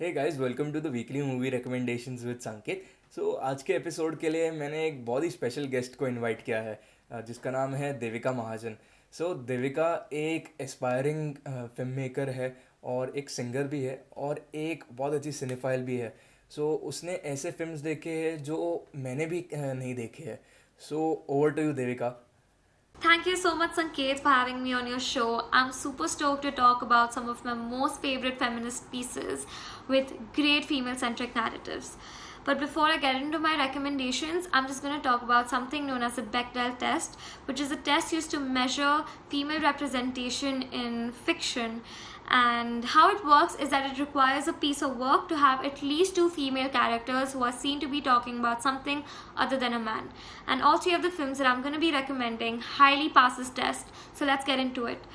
Hey guys, welcome to the weekly movie recommendations with Sanket. So आज के episode के लिए मैंने एक बहुत ही स्पेशल गेस्ट को इनवाइट किया है, जिसका नाम है देविका महाजन। सो देविका एक एस्पायरिंग फिल्म मेकर है और एक सिंगर भी है और एक बहुत अच्छी सिनेफाइल भी है। सो उसने ऐसे फिल्म्स देखे हैं जो मैंने भी नहीं देखे हैं। So over to you Devika. Thank you so much, Sanket, for having me on your show. I'm super stoked to talk about some of my most favorite feminist pieces with great female centric narratives. But before I get into my recommendations, I'm just going to talk about something known as the Bechdel test, which is a test used to measure female representation in fiction. And how it works is that it requires a piece of work to have at least two female characters who are seen to be talking about something other than a man. And all three of the films that I'm going to be recommending highly pass this test. So let's get into it.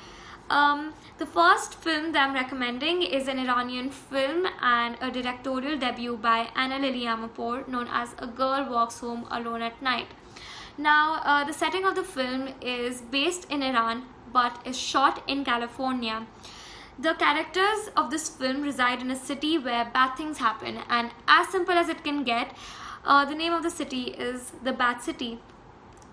The first film that I'm recommending is an Iranian film and a directorial debut by Anna Lily Amapour, known as A Girl Walks Home Alone at Night. Now, the setting of the film is based in Iran but is shot in California. The characters of this film reside in a city where bad things happen, and as simple as it can get, the name of the city is the Bad City.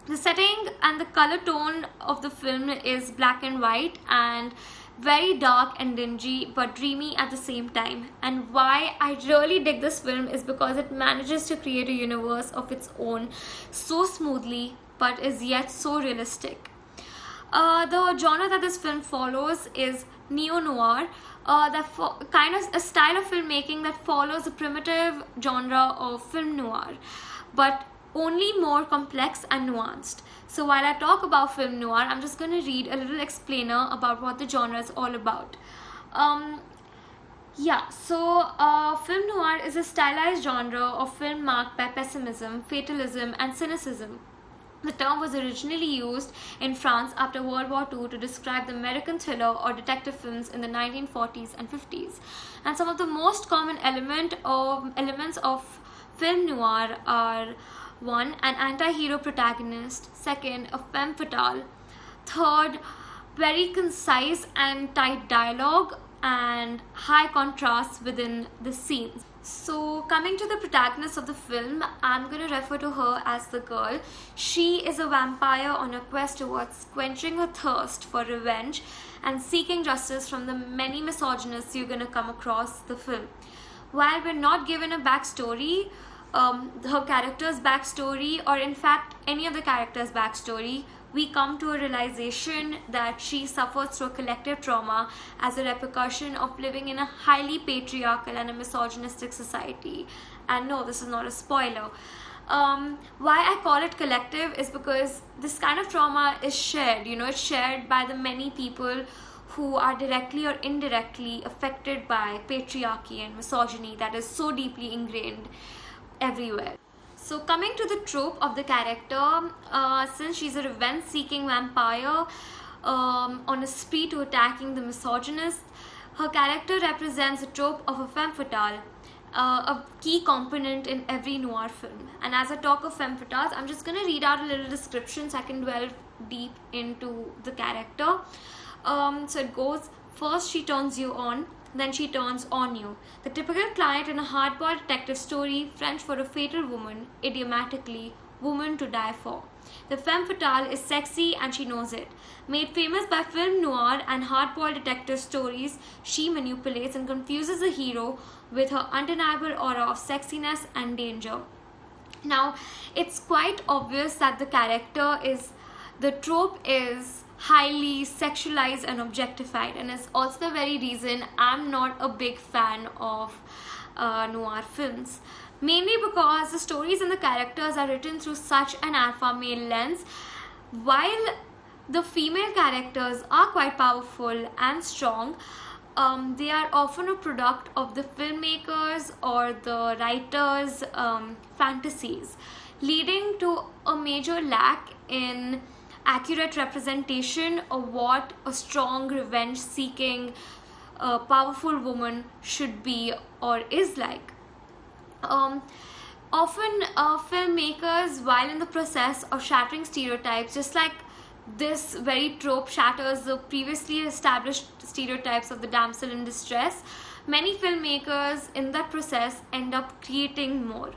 The setting and the color tone of the film is black and white and very dark and dingy but dreamy at the same time. And why I really dig this film is because it manages to create a universe of its own so smoothly but is yet so realistic. The genre that this film follows is neo-noir, kind of a style of filmmaking that follows the primitive genre of film noir, but only more complex and nuanced. So while I talk about film noir, I'm just going to read a little explainer about what the genre is all about. Film noir is a stylized genre of film marked by pessimism, fatalism, and cynicism. The term was originally used in France after World War II to describe the American thriller or detective films in the 1940s and 50s. And some of the most common elements of film noir are: 1. An anti-hero protagonist. 2. A femme fatale. 3. Very concise and tight dialogue and high contrasts within the scenes. So, coming to the protagonist of the film, I'm going to refer to her as the girl. She is a vampire on a quest towards quenching her thirst for revenge and seeking justice from the many misogynists you're going to come across the film. While we're not given a backstory, her character's backstory, or in fact any of the character's backstory, we come to a realization that she suffers through a collective trauma as a repercussion of living in a highly patriarchal and a misogynistic society. And no, this is not a spoiler. Why I call it collective is because this kind of trauma is shared. It's shared by the many people who are directly or indirectly affected by patriarchy and misogyny that is so deeply ingrained everywhere. So coming to the trope of the character, since she's a revenge-seeking vampire on a spree to attacking the misogynist, her character represents a trope of a femme fatale, a key component in every noir film. And as I talk of femme fatales, I'm just going to read out a little description so I can delve deep into the character. So it goes: first she turns you on, then she turns on you. The typical client in a hardboiled detective story, French for a fatal woman, idiomatically, woman to die for. The femme fatale is sexy and she knows it. Made famous by film noir and hardboiled detective stories, she manipulates and confuses the hero with her undeniable aura of sexiness and danger. Now, it's quite obvious that the trope is highly sexualized and objectified, and it's also the very reason I'm not a big fan of noir films, mainly because the stories and the characters are written through such an alpha male lens. While the female characters are quite powerful and strong, they are often a product of the filmmakers or the writers' fantasies, leading to a major lack in accurate representation of what a strong, revenge-seeking, powerful woman should be or is like. Often, filmmakers, while in the process of shattering stereotypes, just like this very trope shatters the previously established stereotypes of the damsel in distress, many filmmakers in that process end up creating more,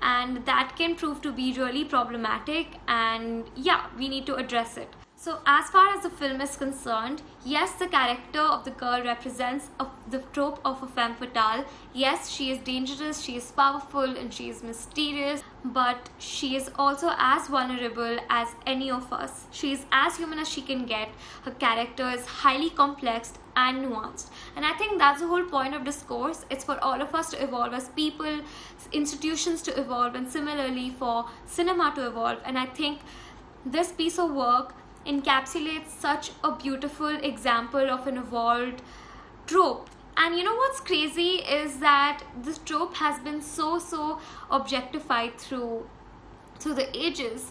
and that can prove to be really problematic, and yeah, we need to address it. So, as far as the film is concerned, yes, the character of the girl represents the trope of a femme fatale. Yes, she is dangerous, she is powerful, and she is mysterious, but she is also as vulnerable as any of us. She is as human as she can get. Her character is highly complex and nuanced. And I think that's the whole point of discourse. It's for all of us to evolve as people, institutions to evolve, and similarly for cinema to evolve. And I think this piece of work encapsulates such a beautiful example of an evolved trope. And you know what's crazy is that this trope has been so objectified through the ages,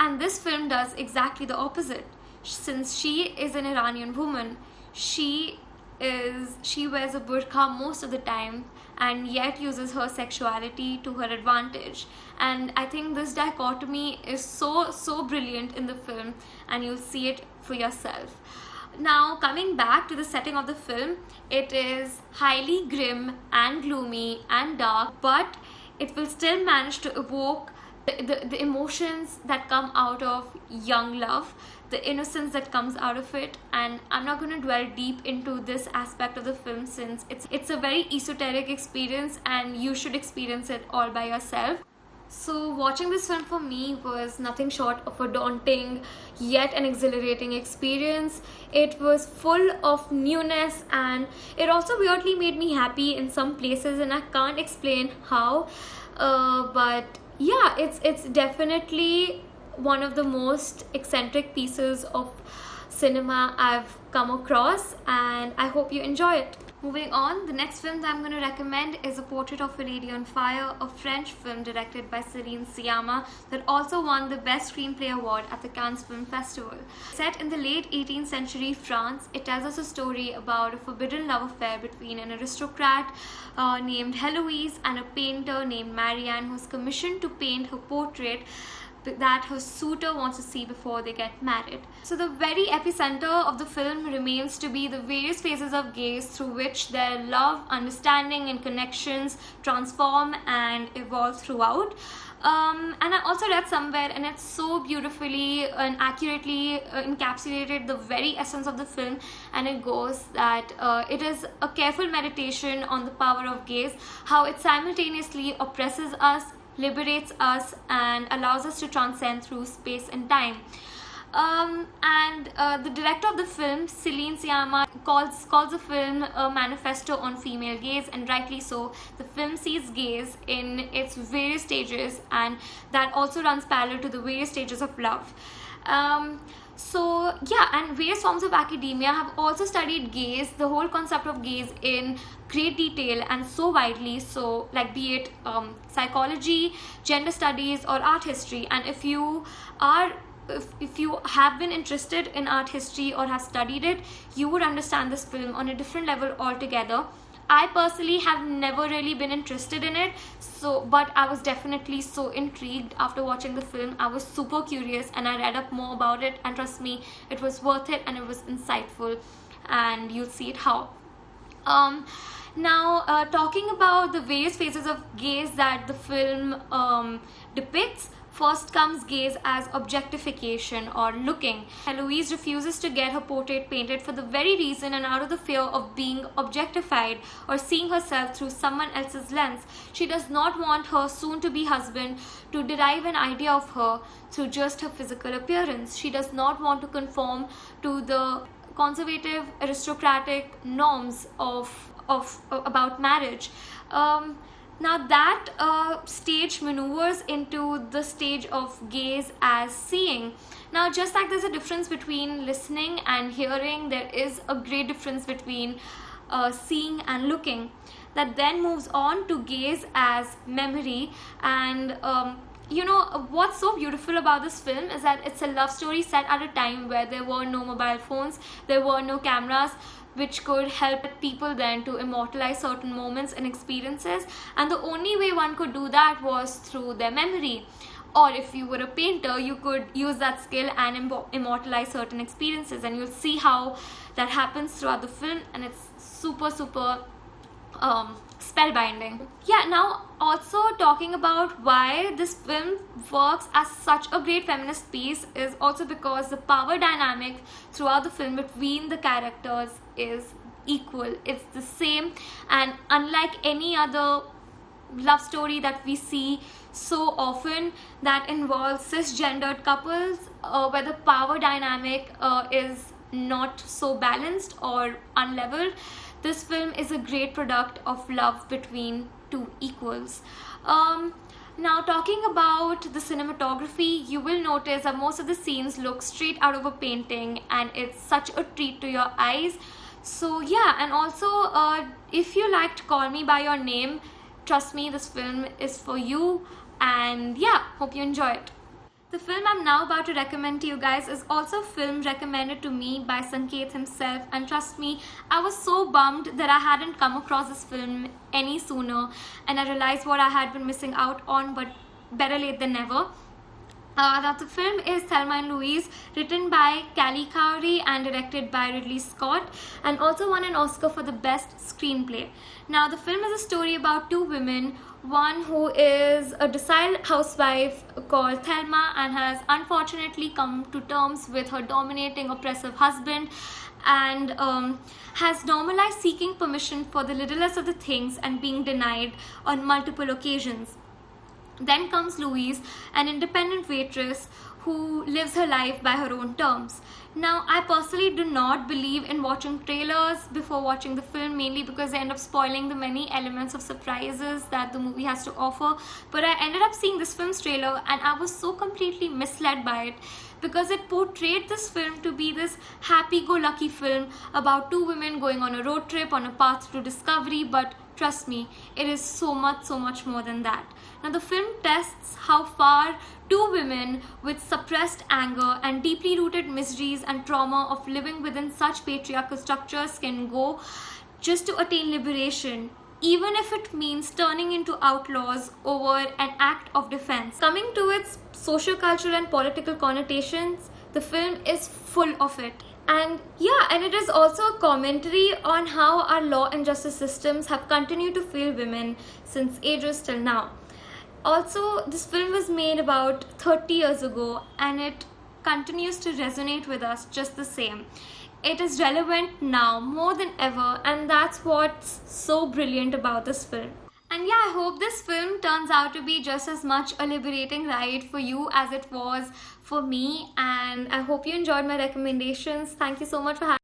and this film does exactly the opposite. Since she is an Iranian woman, she wears a burqa most of the time, and yet uses her sexuality to her advantage. And I think this dichotomy is so brilliant in the film, and you'll see it for yourself. Now, coming back to the setting of the film, it is highly grim and gloomy and dark, but it will still manage to evoke the emotions that come out of young love, the innocence that comes out of it. And I'm not going to dwell deep into this aspect of the film, since it's a very esoteric experience and you should experience it all by yourself. So watching this film for me was nothing short of a daunting yet an exhilarating experience. It was full of newness, and it also weirdly made me happy in some places, and I can't explain how, but yeah, it's definitely one of the most eccentric pieces of cinema I've come across, and I hope you enjoy it. Moving on, the next film that I'm going to recommend is A Portrait of a Lady on Fire, a French film directed by Céline Sciamma that also won the Best Screenplay Award at the Cannes Film Festival. Set in the late 18th century France, it tells us a story about a forbidden love affair between an aristocrat named Heloise and a painter named Marianne, who's commissioned to paint her portrait that her suitor wants to see before they get married. So the very epicenter of the film remains to be the various phases of gaze through which their love, understanding, and connections transform and evolve throughout. And I also read somewhere, and it's so beautifully and accurately encapsulated the very essence of the film, and it goes that it is a careful meditation on the power of gaze, how it simultaneously oppresses us, liberates us, and allows us to transcend through space and time. The director of the film, Céline Sciamma, calls the film a manifesto on female gaze, and rightly so. The film sees gaze in its various stages, and that also runs parallel to the various stages of love. So yeah, and various forms of academia have also studied gaze, the whole concept of gaze, in great detail and so widely, so like be it psychology, gender studies, or art history. And if you have been interested in art history or have studied it, you would understand this film on a different level altogether. I personally have never really been interested in it, but I was definitely so intrigued after watching the film. I was super curious, and I read up more about it, and trust me, it was worth it, and it was insightful, and you'll see it how. Now, talking about the various phases of gaze that the film depicts, first comes gaze as objectification or looking. Heloise refuses to get her portrait painted for the very reason and out of the fear of being objectified or seeing herself through someone else's lens. She does not want her soon-to-be husband to derive an idea of her through just her physical appearance. She does not want to conform to the conservative aristocratic norms about marriage. Now that stage maneuvers into the stage of gaze as seeing. Now, just like there's a difference between listening and hearing, there is a great difference between seeing and looking. That then moves on to gaze as memory. And what's so beautiful about this film is that it's a love story set at a time where there were no mobile phones, there were no cameras, which could help people then to immortalize certain moments and experiences. And the only way one could do that was through their memory. Or if you were a painter, you could use that skill and immortalize certain experiences. And you'll see how that happens throughout the film, and it's super spellbinding. Yeah, now also talking about why this film works as such a great feminist piece is also because the power dynamic throughout the film between the characters is equal. It's the same, and unlike any other love story that we see so often that involves cisgendered couples, where the power dynamic is not so balanced or unleveled, this film is a great product of love between two equals. Now, talking about the cinematography, you will notice that most of the scenes look straight out of a painting, and it's such a treat to your eyes. So yeah, and also if you liked Call Me By Your Name, trust me, this film is for you. And yeah, hope you enjoy it. The film I'm now about to recommend to you guys is also a film recommended to me by Sanket himself, and trust me, I was so bummed that I hadn't come across this film any sooner, and I realized what I had been missing out on, but better late than never. Now the film is Thelma and Louise, written by Callie Cowrie and directed by Ridley Scott, and also won an Oscar for the best screenplay. Now the film is a story about two women, one who is a docile housewife called Thelma and has unfortunately come to terms with her dominating, oppressive husband, and has normalized seeking permission for the littlest of the things and being denied on multiple occasions. Then comes Louise, an independent waitress who lives her life by her own terms. Now, I personally do not believe in watching trailers before watching the film, mainly because they end up spoiling the many elements of surprises that the movie has to offer. But I ended up seeing this film's trailer and I was so completely misled by it, because it portrayed this film to be this happy-go-lucky film about two women going on a road trip on a path to discovery, but trust me, it is so much more than that. Now, the film tests how far two women with suppressed anger and deeply rooted miseries and trauma of living within such patriarchal structures can go just to attain liberation, even if it means turning into outlaws over an act of defense. Coming to its social, cultural, and political connotations, the film is full of it. And yeah, and it is also a commentary on how our law and justice systems have continued to fail women since ages till now. Also, this film was made about 30 years ago and it continues to resonate with us just the same. It is relevant now more than ever, and that's what's so brilliant about this film. And yeah, I hope this film turns out to be just as much a liberating ride for you as it was for me, and I hope you enjoyed my recommendations. Thank you so much for having